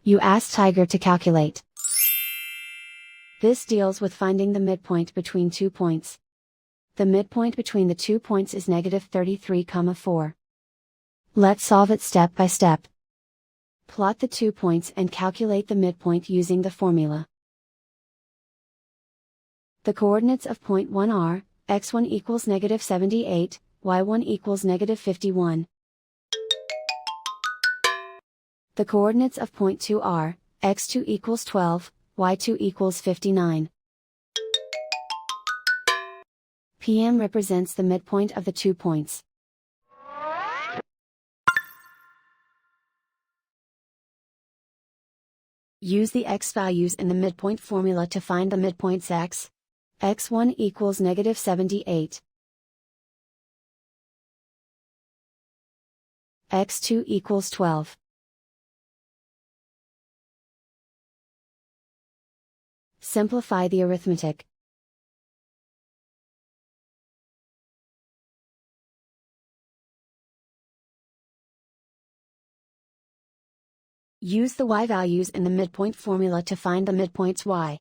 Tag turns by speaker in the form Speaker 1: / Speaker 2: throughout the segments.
Speaker 1: You ask Tiger to calculate. This deals with finding the midpoint between 2 points. The midpoint between the 2 points is -33,4. Let's solve it step by step. Plot the 2 points and calculate the midpoint using the formula. The coordinates of point 1 are, x1 equals -78, y1 equals -51. The coordinates of point 2 are, x2 equals 12, y2 equals 59. PM represents the midpoint of the 2 points. Use the x values in the midpoint formula to find the midpoints x. x1 equals -78. x2 equals 12. Simplify the arithmetic. Use the y values in the midpoint formula to find the midpoints y.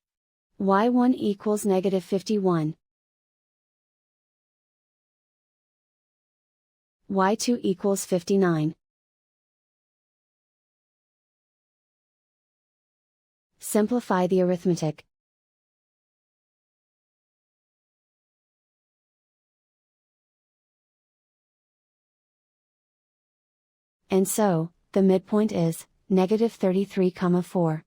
Speaker 1: y1 equals -51. y2 equals 59. Simplify the arithmetic. And so, the midpoint is -33,4.